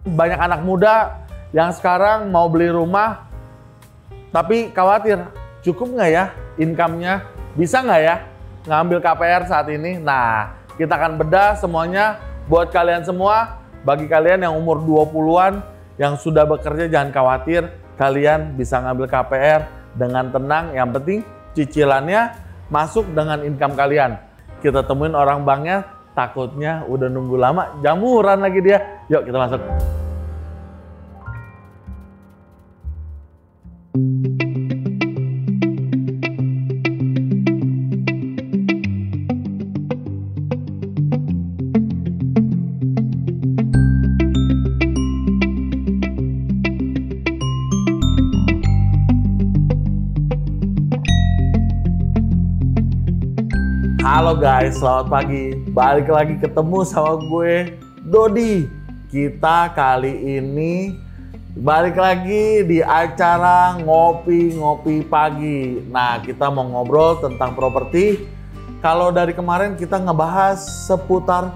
Banyak anak muda yang sekarang mau beli rumah, tapi khawatir, cukup nggak ya income-nya? Bisa nggak ya ngambil KPR saat ini? Nah, kita akan bedah semuanya buat kalian semua. Bagi kalian yang umur 20-an, yang sudah bekerja, jangan khawatir. Kalian bisa ngambil KPR dengan tenang. Yang penting cicilannya masuk dengan income kalian. Kita temuin orang banknya, takutnya udah nunggu lama, jamuran lagi dia. Yuk kita masuk. Halo guys, selamat pagi. Balik lagi ketemu sama gue, Dodi. Kita kali ini balik lagi di acara ngopi-ngopi pagi. Nah, kita mau ngobrol tentang properti. Kalau dari kemarin kita ngebahas seputar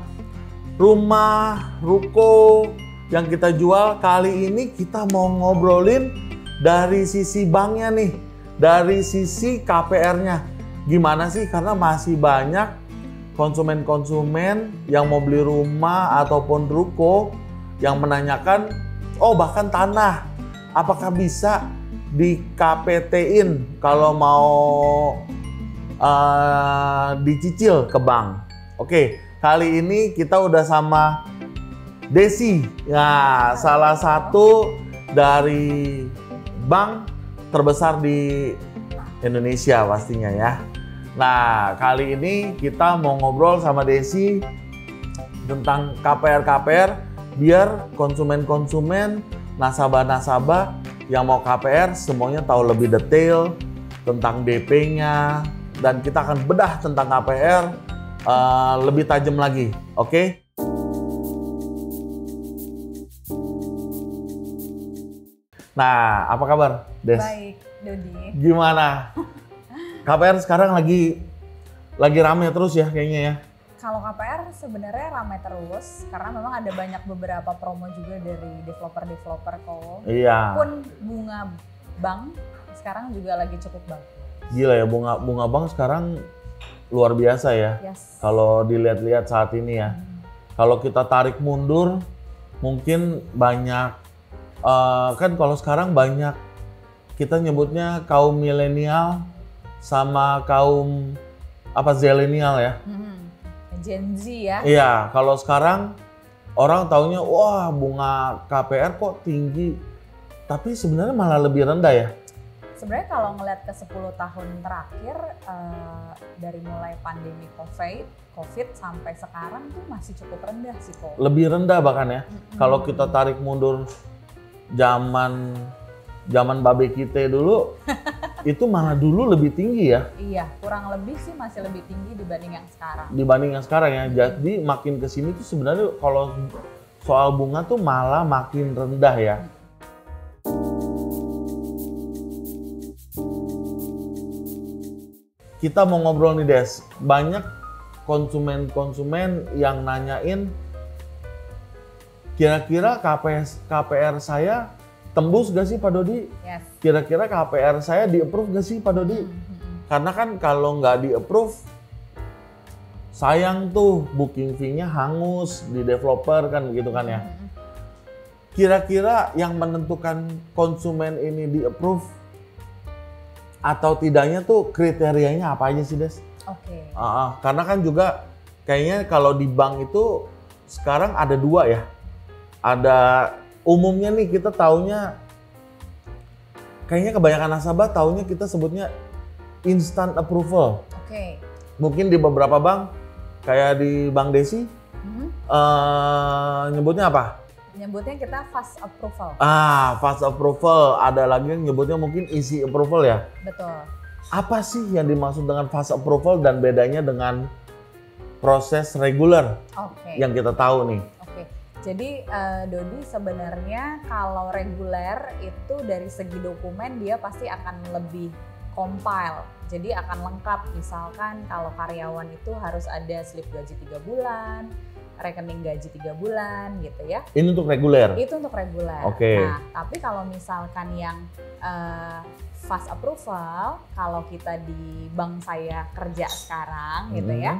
rumah, ruko yang kita jual. Kali ini kita mau ngobrolin dari sisi banknya nih, dari sisi KPR-nya. Gimana sih? Karena masih banyak konsumen-konsumen yang mau beli rumah ataupun ruko yang menanyakan, oh bahkan tanah, apakah bisa di KPT-in kalau mau dicicil ke bank? Oke, kali ini kita udah sama Desi, ya salah satu dari bank terbesar di Indonesia pastinya ya. Nah, kali ini kita mau ngobrol sama Desi tentang KPR-KPR biar konsumen-konsumen, nasabah-nasabah yang mau KPR semuanya tahu lebih detail tentang DP-nya, dan kita akan bedah tentang KPR lebih tajam lagi. Oke? Nah, apa kabar, Des? Baik, Dodi. Gimana? KPR sekarang lagi rame terus ya kayaknya ya. Kalau KPR sebenarnya ramai terus karena memang ada banyak beberapa promo juga dari developer kok. Iya. Pun bunga bank sekarang juga lagi cukup bagus. Gila ya, bunga bank sekarang luar biasa ya. Yes. Kalau dilihat-lihat saat ini ya. Kalau kita tarik mundur mungkin banyak kan kalau sekarang banyak kita nyebutnya kaum milenial sama kaum zilenial ya. Gen Z ya. Iya, kalau sekarang orang taunya wah bunga KPR kok tinggi. Tapi sebenarnya malah lebih rendah ya. Sebenarnya kalau ngeliat ke 10 tahun terakhir dari mulai pandemi COVID sampai sekarang tuh masih cukup rendah sih kok. Lebih rendah bahkan ya. Kalau kita tarik mundur zaman babe kita dulu itu malah dulu lebih tinggi ya. Iya, kurang lebih sih masih lebih tinggi dibanding yang sekarang. Dibanding yang sekarang ya. Jadi makin kesini tuh sebenarnya kalau soal bunga tuh malah makin rendah ya. Kita mau ngobrol nih Des, banyak konsumen yang nanyain kira-kira KPR saya tembus gak sih Pak Dodi? Yes. Kira-kira KPR saya di-approve gak sih Pak Dodi? Karena kan kalau nggak di-approve, sayang tuh booking fee-nya hangus di developer kan begitu kan ya. Kira-kira yang menentukan konsumen ini di-approve atau tidaknya tuh kriterianya apa aja sih Des? Oke. Karena kan juga kayaknya kalau di bank itu sekarang ada dua ya. Ada umumnya nih kita taunya, kayaknya kebanyakan nasabah taunya kita sebutnya instant approval. Oke. Mungkin di beberapa bank, kayak di Bank Desi, nyebutnya apa? Nyebutnya kita fast approval. Fast approval. Ada lagi yang nyebutnya mungkin easy approval ya? Betul. Apa sih yang dimaksud dengan fast approval dan bedanya dengan proses reguler yang kita tahu nih? Jadi Dodi sebenarnya kalau reguler itu dari segi dokumen dia pasti akan lebih compile. Jadi akan lengkap, misalkan kalau karyawan itu harus ada slip gaji 3 bulan, rekening gaji 3 bulan gitu ya. Ini untuk reguler? Itu untuk reguler. Oke. Nah, tapi kalau misalkan yang fast approval, kalau kita di bank saya kerja sekarang gitu ya,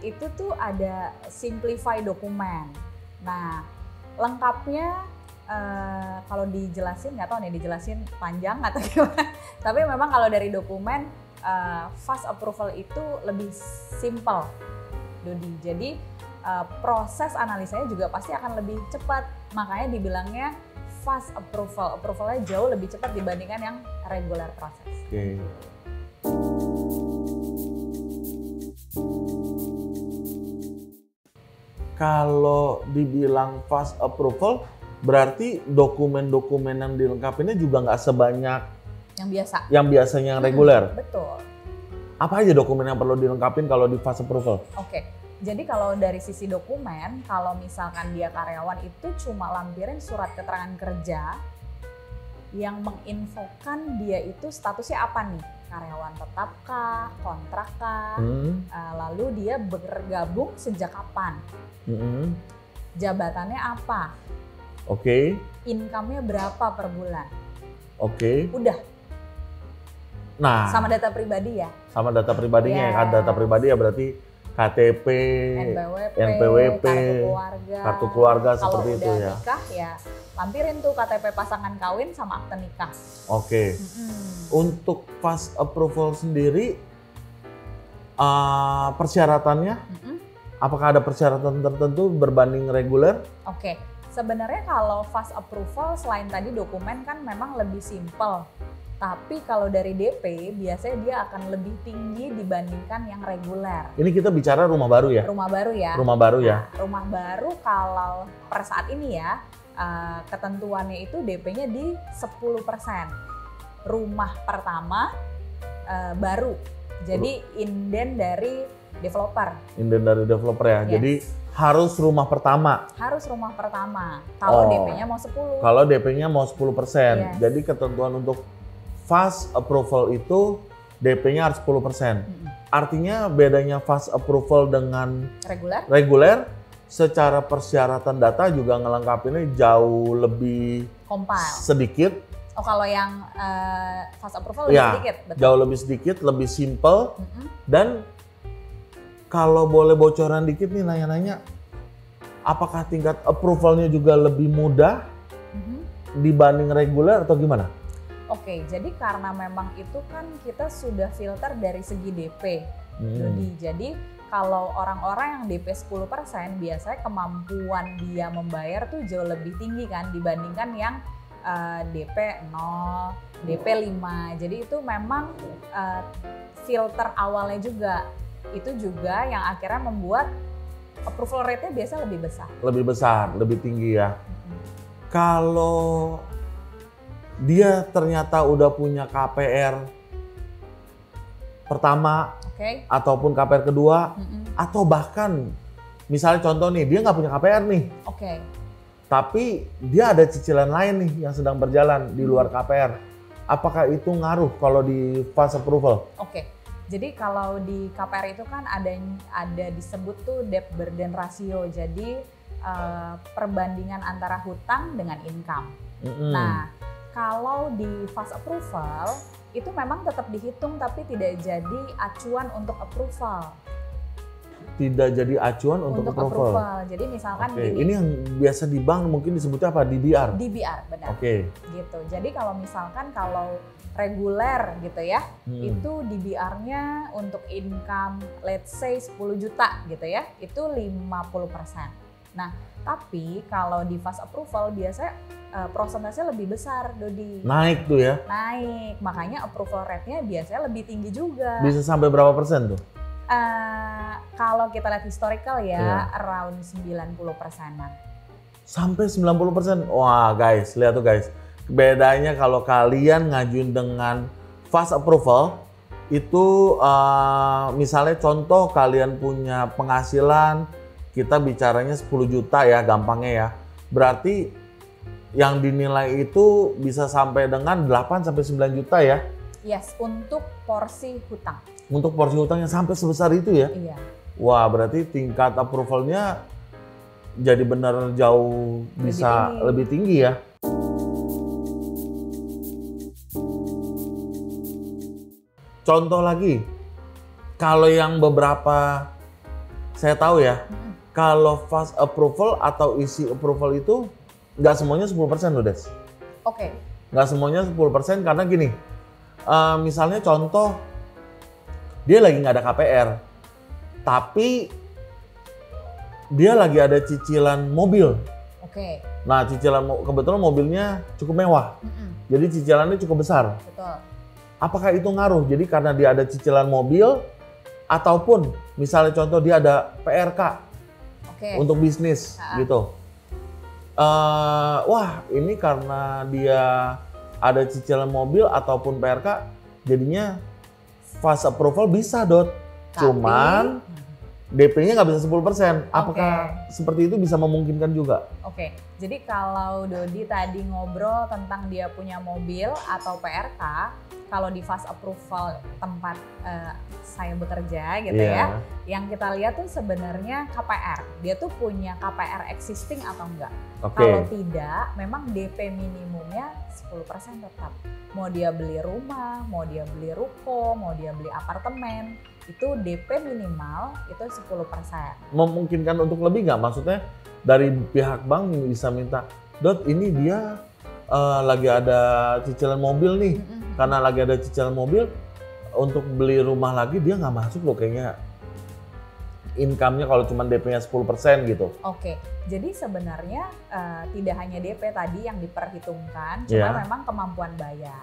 itu tuh ada simplify dokumen. Nah, lengkapnya kalau dijelasin, nggak tahu nih dijelasin panjang atau gimana. Tapi memang kalau dari dokumen fast approval itu lebih simple, Dodi. Jadi proses analisanya juga pasti akan lebih cepat. Makanya dibilangnya fast approval. Approvalnya jauh lebih cepat dibandingkan yang regular proses. Oke. Kalau dibilang fast approval, berarti dokumen-dokumen yang dilengkapinya juga nggak sebanyak yang biasanya yang reguler. Betul. Apa aja dokumen yang perlu dilengkapin kalau di fast approval? Oke, jadi kalau dari sisi dokumen, kalau misalkan dia karyawan itu cuma lampirin surat keterangan kerja yang menginfokan dia itu statusnya apa nih, karyawan tetap kah, kontrak kah, lalu dia bergabung sejak kapan, jabatannya apa, income-nya berapa per bulan, udah. Nah, sama data pribadi ya. Sama data pribadinya ya, data pribadi ya berarti KTP, NPWP, kartu keluarga seperti itu ya. Kalau udah nikah ya lampirin tuh KTP pasangan kawin sama akte nikah. Oke. Untuk fast approval sendiri persyaratannya, apakah ada persyaratan tertentu berbanding reguler? Oke. Sebenarnya kalau fast approval selain tadi dokumen kan memang lebih simple. Tapi kalau dari DP biasanya dia akan lebih tinggi dibandingkan yang reguler. Ini kita bicara rumah baru ya? Rumah baru ya. Rumah baru ya. Nah, rumah baru kalau per saat ini ya ketentuannya itu DP-nya di 10%. Rumah pertama baru. Jadi inden dari developer. Inden dari developer ya. Yes. Jadi harus rumah pertama. Harus rumah pertama. Kalau DP-nya mau 10. Kalau DP-nya mau 10%. Yes. Jadi ketentuan untuk fast approval itu DP-nya harus 10%. Artinya bedanya fast approval dengan reguler secara persyaratan data juga ngelengkapinnya jauh lebih sedikit. Oh, kalau yang fast approval lebih sedikit, betul. Jauh lebih sedikit, lebih simple. Dan kalau boleh bocoran dikit nih nanya-nanya, apakah tingkat approvalnya juga lebih mudah dibanding reguler atau gimana? Oke, jadi karena memang itu kan kita sudah filter dari segi DP, Dodi. Jadi kalau orang-orang yang DP 10% biasanya kemampuan dia membayar tuh jauh lebih tinggi kan dibandingkan yang DP 0, DP 5. Jadi itu memang filter awalnya juga. Itu juga yang akhirnya membuat approval rate-nya biasa lebih besar. Lebih besar, lebih tinggi ya. Kalau dia ternyata udah punya KPR pertama ataupun KPR kedua, atau bahkan misalnya contoh nih dia nggak punya KPR nih, tapi dia ada cicilan lain nih yang sedang berjalan di luar KPR, apakah itu ngaruh kalau di fast approval? Jadi kalau di KPR itu kan ada disebut tuh debt burden ratio, jadi perbandingan antara hutang dengan income. Nah, kalau di fast approval itu memang tetap dihitung tapi tidak jadi acuan untuk approval. Tidak jadi acuan untuk approval. Jadi misalkan ini yang biasa di bank mungkin disebutnya apa? DBR. DBR, benar. Gitu. Jadi kalau misalkan kalau reguler gitu ya, itu DBR-nya untuk income let's say 10 juta gitu ya, itu 50%. Nah, tapi kalau di fast approval biasanya prosentasenya lebih besar, Dodi. Naik tuh ya? Naik, makanya approval rate-nya biasanya lebih tinggi juga. Bisa sampai berapa persen tuh? Kalau kita lihat historical ya, around 90%-an. Sampai 90%? Wah guys, lihat tuh guys. Bedanya kalau kalian ngajuin dengan fast approval, itu misalnya contoh kalian punya penghasilan, kita bicaranya 10 juta ya gampangnya ya. Berarti yang dinilai itu bisa sampai dengan 8-9 juta ya? Yes, untuk porsi hutang. Untuk porsi hutang yang sampai sebesar itu ya? Iya. Wah, berarti tingkat approvalnya jadi benar jauh bisa lebih tinggi ya. Contoh lagi, kalau yang beberapa saya tahu ya, kalau fast approval atau easy approval itu nggak semuanya 10% loh, Des. Oke. Nggak semuanya 10% karena gini, misalnya contoh, dia lagi nggak ada KPR, tapi dia lagi ada cicilan mobil. Oke. Nah, cicilan kebetulan mobilnya cukup mewah, jadi cicilannya cukup besar. Betul. Apakah itu ngaruh? Jadi karena dia ada cicilan mobil, ataupun misalnya contoh dia ada PRK untuk bisnis gitu. Wah, ini karena dia ada cicilan mobil ataupun PRK, jadinya fast approval bisa, Dot. Cuman DP-nya nggak bisa 10%. Apakah seperti itu bisa memungkinkan juga? Oke, jadi kalau Dodi tadi ngobrol tentang dia punya mobil atau PRK, kalau di fast approval tempat saya bekerja gitu ya, yang kita lihat tuh sebenarnya KPR. Dia tuh punya KPR existing atau enggak. Kalau tidak, memang DP minimumnya 10% tetap. Mau dia beli rumah, mau dia beli ruko, mau dia beli apartemen, itu DP minimal itu 10%. Memungkinkan untuk lebih nggak? Maksudnya dari pihak bank bisa minta, Dot ini dia lagi ada cicilan mobil nih, karena lagi ada cicilan mobil, untuk beli rumah lagi dia nggak masuk loh kayaknya. Income-nya kalau cuma DP-nya 10% gitu. Oke, jadi sebenarnya tidak hanya DP tadi yang diperhitungkan, cuma memang kemampuan bayar.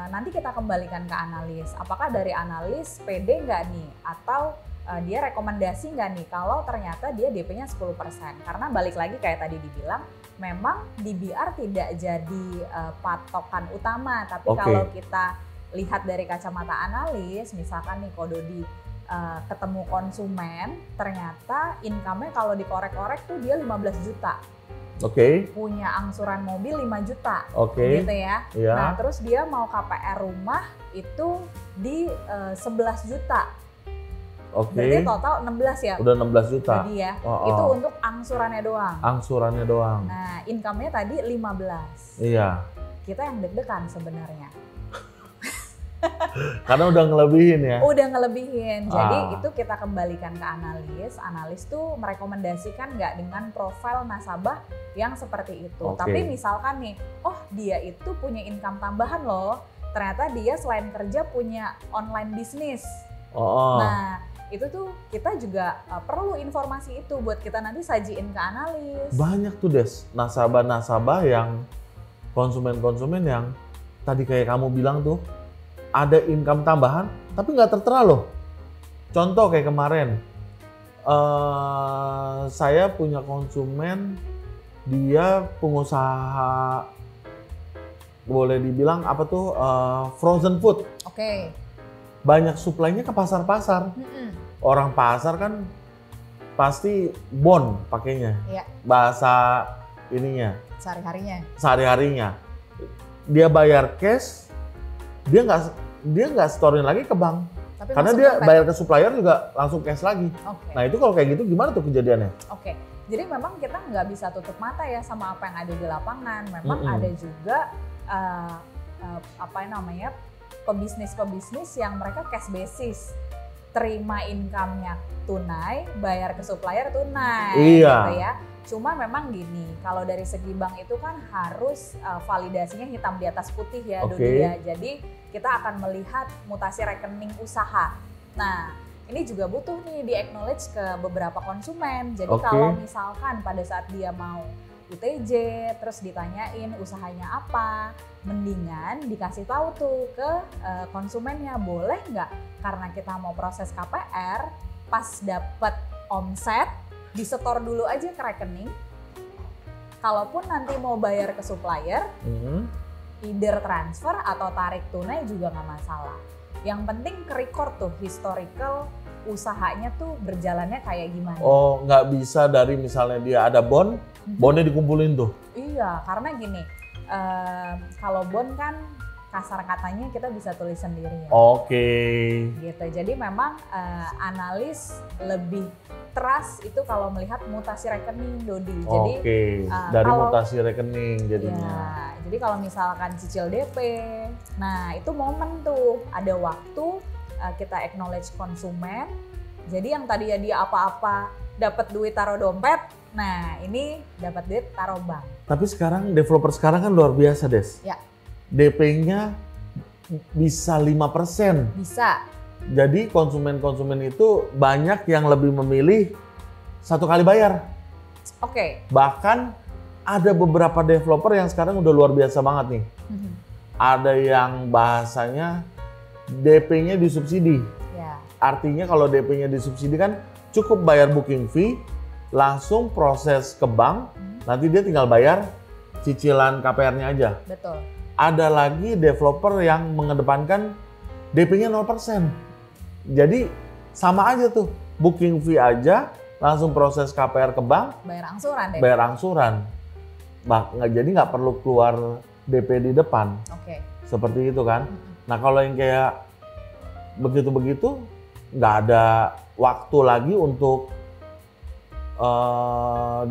Nanti kita kembalikan ke analis, apakah dari analis pede nggak nih? Atau dia rekomendasi nggak nih kalau ternyata dia DP-nya 10%? Karena balik lagi kayak tadi dibilang, memang DBR tidak jadi patokan utama, tapi kalau kita lihat dari kacamata analis, misalkan nih Kododi ketemu konsumen, ternyata income-nya kalau dikorek-korek tuh dia 15 juta. Punya angsuran mobil 5 juta, gitu ya. Nah terus dia mau KPR rumah itu di 11 juta. Berarti total 16 ya? Udah 16 juta. Jadi ya, itu untuk angsurannya doang. Angsurannya doang. Nah income-nya tadi 15. Iya. Kita yang deg-degan sebenarnya. Karena udah ngelebihin ya? Udah ngelebihin, jadi itu kita kembalikan ke analis. Analis tuh merekomendasikan nggak dengan profil nasabah yang seperti itu. Tapi misalkan nih, oh dia itu punya income tambahan loh. Ternyata dia selain kerja punya online bisnis. Nah itu tuh kita juga perlu informasi itu buat kita nanti sajiin ke analis. Banyak tuh Des, nasabah-nasabah yang konsumen-konsumen yang tadi kayak kamu bilang tuh, ada income tambahan, tapi nggak tertera loh. Contoh kayak kemarin, saya punya konsumen, dia pengusaha, boleh dibilang apa tuh, frozen food. Banyak suplainya ke pasar-pasar. Orang pasar kan pasti bon pakainya, bahasa ininya. Sehari-harinya. Dia bayar cash. Dia nggak storein lagi ke bank, tapi karena dia bayar ke supplier juga langsung cash lagi. Nah itu kalau kayak gitu gimana tuh kejadiannya? Jadi memang kita nggak bisa tutup mata ya sama apa yang ada di lapangan. Memang ada juga pebisnis yang mereka cash basis, terima income-nya tunai, bayar ke supplier tunai, gitu ya. Cuma memang gini, kalau dari segi bank itu kan harus validasinya hitam di atas putih ya, Dodi ya. Jadi kita akan melihat mutasi rekening usaha. Nah, ini juga butuh nih di-acknowledge ke beberapa konsumen. Jadi kalau misalkan pada saat dia mau UTJ, terus ditanyain usahanya apa, mendingan dikasih tahu tuh ke konsumennya, boleh nggak? Karena kita mau proses KPR, pas dapat omset, disetor dulu aja ke rekening. Kalaupun nanti mau bayar ke supplier, either transfer atau tarik tunai juga nggak masalah. Yang penting ke record tuh historical usahanya tuh berjalannya kayak gimana. Oh, nggak bisa dari misalnya dia ada bonnya dikumpulin tuh? Iya, karena gini, kalau bon kan kasar katanya kita bisa tulis sendiri ya. Oke. Gitu. Jadi memang analis lebih trust itu kalau melihat mutasi rekening, Dodi. Jadi dari mutasi rekening jadinya. Ya, jadi kalau misalkan cicil DP, nah itu momen tuh ada waktu kita acknowledge konsumen. Jadi yang tadi ya dia apa-apa dapat duit taruh dompet, nah ini dapat duit taruh bank. Tapi sekarang developer sekarang kan luar biasa, Des. Ya. DP-nya bisa 5%. Bisa. Jadi konsumen-konsumen itu banyak yang lebih memilih satu kali bayar. Oke. Bahkan ada beberapa developer yang sekarang udah luar biasa banget nih. Ada yang bahasanya DP-nya disubsidi. Ya. Artinya kalau DP-nya disubsidi kan cukup bayar booking fee, langsung proses ke bank, nanti dia tinggal bayar cicilan KPR-nya aja. Betul. Ada lagi developer yang mengedepankan DP-nya 0%. Jadi sama aja tuh, booking fee aja, langsung proses KPR ke bank, bayar angsuran deh. Bayar angsuran. Jadi nggak perlu keluar DP di depan. Oke. Seperti itu kan. Nah kalau yang kayak begitu-begitu, nggak ada waktu lagi untuk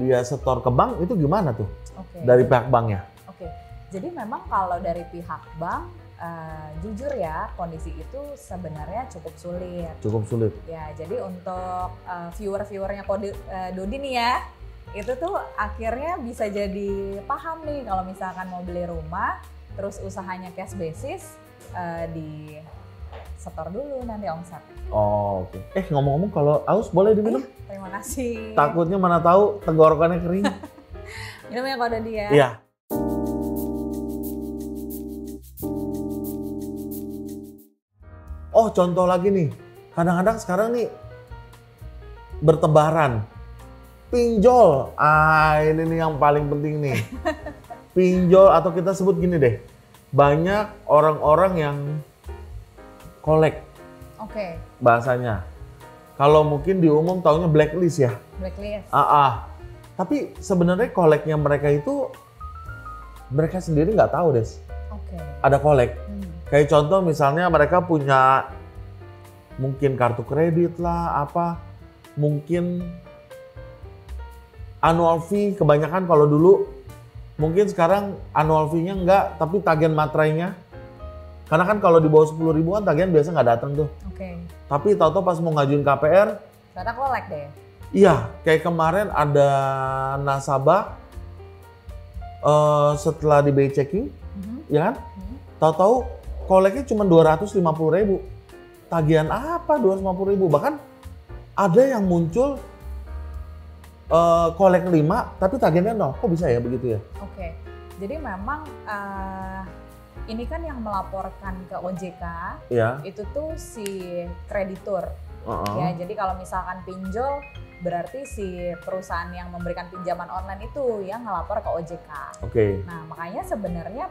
dia setor ke bank, itu gimana tuh? Dari pihak banknya? Oke. Jadi memang kalau dari pihak bank, jujur ya, kondisi itu sebenarnya cukup sulit. Cukup sulit. Ya, jadi untuk viewer-viewernya Dodi nih ya, itu tuh akhirnya bisa jadi paham nih kalau misalkan mau beli rumah, terus usahanya cash basis, di setor dulu nanti omset. Oh, oke. Ngomong-ngomong kalau aus boleh diminum? Terima kasih. Takutnya mana tahu tenggorokannya kering. Minum ya kalau dia. Iya. Oh, contoh lagi nih. Kadang-kadang sekarang nih bertebaran. Pinjol. Ini nih yang paling penting nih. Pinjol atau kita sebut gini deh. Banyak orang-orang yang kolek. Oke. Bahasanya. Kalau mungkin di umum taunya blacklist ya. Blacklist. Tapi sebenarnya koleknya mereka itu mereka sendiri nggak tahu, Des. Oke. Ada kolek. Kayak contoh misalnya mereka punya mungkin kartu kredit lah, mungkin annual fee, kebanyakan kalau dulu mungkin sekarang annual fee-nya enggak, tapi tagihan materainya. Karena kan kalau di bawah 10 ribuan tagihan biasa nggak datang tuh. Oke. Tapi tahu-tahu pas mau ngajuin KPR, ternyata kolek deh. Iya, kayak kemarin ada nasabah setelah di BI checking, ya kan? Tahu-tahu koleknya cuma 250.000. Tagihan apa 250.000? Bahkan ada yang muncul kolek 5 tapi tagihannya 0. Kok bisa ya begitu ya? Oke. Jadi memang ini kan yang melaporkan ke OJK, ya. Itu tuh si kreditur. Ya, jadi kalau misalkan pinjol berarti si perusahaan yang memberikan pinjaman online itu yang ngelapor ke OJK. Oke. Nah, makanya sebenarnya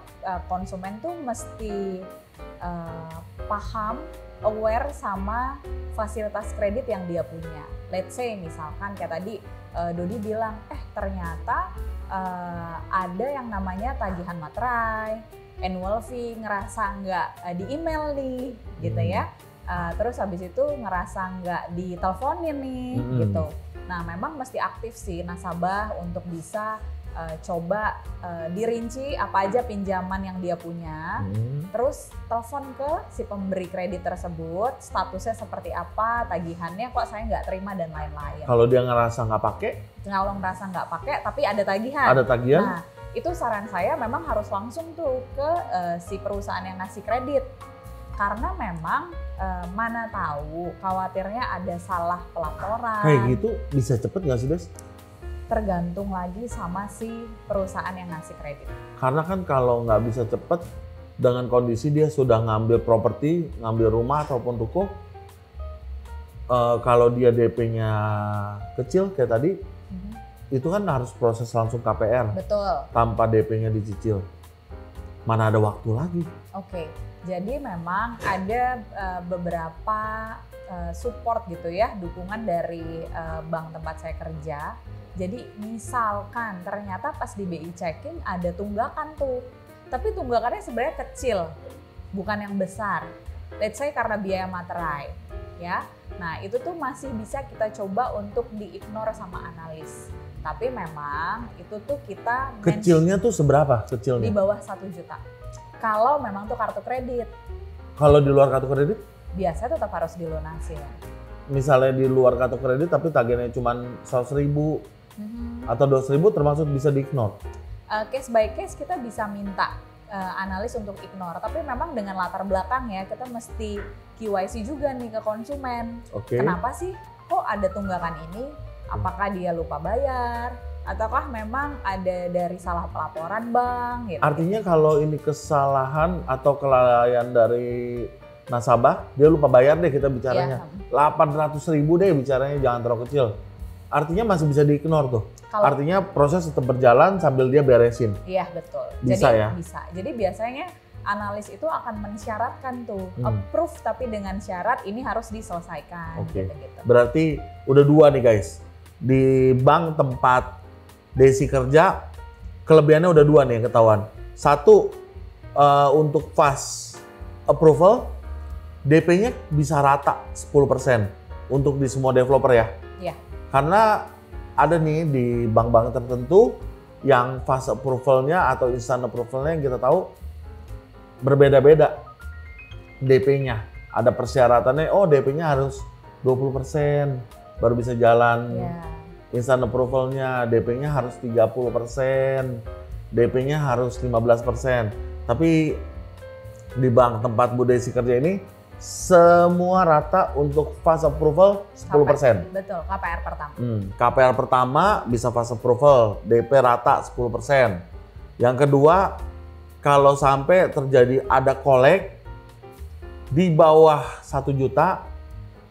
konsumen tuh mesti paham, aware sama fasilitas kredit yang dia punya. Let's say misalkan kayak tadi Dodi bilang, ternyata ada yang namanya tagihan materai, annual fee, ngerasa nggak di email nih, gitu ya. Terus habis itu ngerasa nggak diteleponin nih, gitu. Nah, memang mesti aktif sih nasabah untuk bisa coba dirinci apa aja pinjaman yang dia punya, terus telepon ke si pemberi kredit tersebut, statusnya seperti apa, tagihannya kok saya nggak terima dan lain-lain. Kalau dia ngerasa nggak pakai? Kalau ngerasa nggak pakai, tapi ada tagihan. Ada tagihan? Nah, itu saran saya memang harus langsung tuh ke si perusahaan yang ngasih kredit. Karena memang mana tahu khawatirnya ada salah pelaporan. Kayak gitu bisa cepet nggak sih, Des? Tergantung lagi sama si perusahaan yang ngasih kredit. Karena kan kalau nggak bisa cepet dengan kondisi dia sudah ngambil properti, ngambil rumah ataupun ruko, kalau dia DP-nya kecil kayak tadi, itu kan harus proses langsung KPR. Betul. Tanpa DP-nya dicicil. Mana ada waktu lagi? Oke. Jadi memang ada beberapa support gitu ya, dukungan dari bank tempat saya kerja. Jadi misalkan ternyata pas di BI checking ada tunggakan tuh, tapi tunggakannya sebenarnya kecil. bukan yang besar. Let's say karena biaya materai, ya. Nah, itu tuh masih bisa kita coba untuk di-ignore sama analis. Tapi memang itu tuh kita kecilnya tuh seberapa kecilnya? Di bawah 1 juta. Kalau memang tuh kartu kredit. Kalau di luar kartu kredit? Biasanya tetap harus dilunasin. Misalnya di luar kartu kredit tapi tagihannya cuma 100.000 atau 200.000 termasuk bisa di-ignore? Case by case kita bisa minta analis untuk ignore, tapi memang dengan latar belakang ya kita mesti KYC juga nih ke konsumen. Kenapa sih kok ada tunggakan ini? Apakah dia lupa bayar? Ataukah memang ada dari salah pelaporan bank? Gitu. Artinya kalau ini kesalahan atau kelalaian dari nasabah, dia lupa bayar deh kita bicaranya. 800.000 deh bicaranya, jangan terlalu kecil. Artinya masih bisa di-ignore tuh. Artinya proses tetap berjalan sambil dia beresin. Iya betul. Bisa ya? Bisa. Jadi biasanya analis itu akan mensyaratkan tuh approve tapi dengan syarat ini harus diselesaikan. Gitu. Berarti udah 2 nih guys. Di bank tempat Desi kerja, kelebihannya udah 2 nih yang ketahuan. 1, untuk fast approval, DP-nya bisa rata 10% untuk di semua developer ya. Iya. Karena ada nih di bank-bank tertentu yang fast approval-nya atau instant approval-nya yang kita tahu berbeda-beda DP-nya. Ada persyaratannya, DP-nya harus 20% baru bisa jalan. Instant approval-nya DP-nya harus 30%, DP-nya harus 15%. Tapi di bank tempat Bu Desi kerja ini semua rata untuk fast approval 10%. Betul, KPR pertama. KPR pertama bisa fast approval, DP rata 10%. Yang kedua, kalau sampai terjadi ada kolek di bawah 1 juta,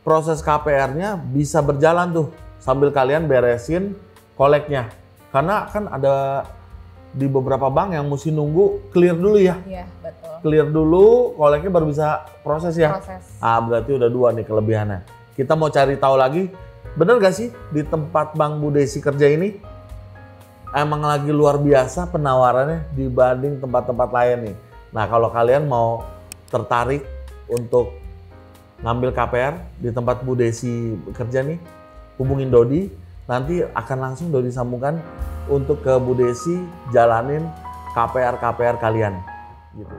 proses KPR-nya bisa berjalan tuh sambil kalian beresin koleknya. Karena kan ada di beberapa bank yang mesti nunggu clear dulu ya. Iya, betul. Clear dulu, koleknya baru bisa proses ya. Berarti udah 2 nih kelebihannya. Kita mau cari tahu lagi, bener gak sih di tempat Bang Bu Desi kerja ini emang lagi luar biasa penawarannya dibanding tempat-tempat lain nih. Nah, kalau kalian mau tertarik untuk ngambil KPR di tempat Bu Desi bekerja nih, hubungin Dodi, nanti akan langsung Dodi sambungkan untuk ke Bu Desi jalanin KPR kalian gitu.